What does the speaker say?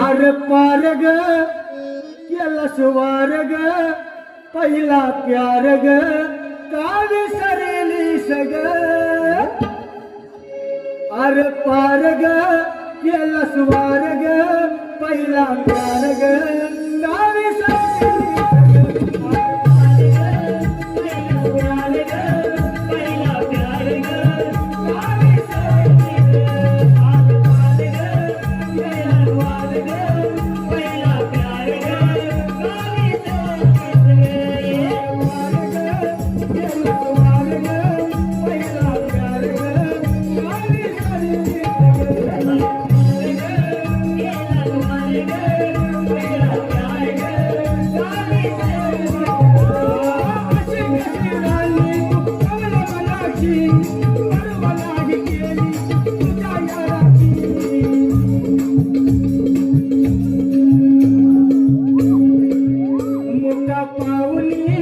R पार ग केला सुवार ग पहिला प्यार ग का विसरली सग आर पार ग केला सुवार ग पहिला प्यार ग का विसरली पाऊली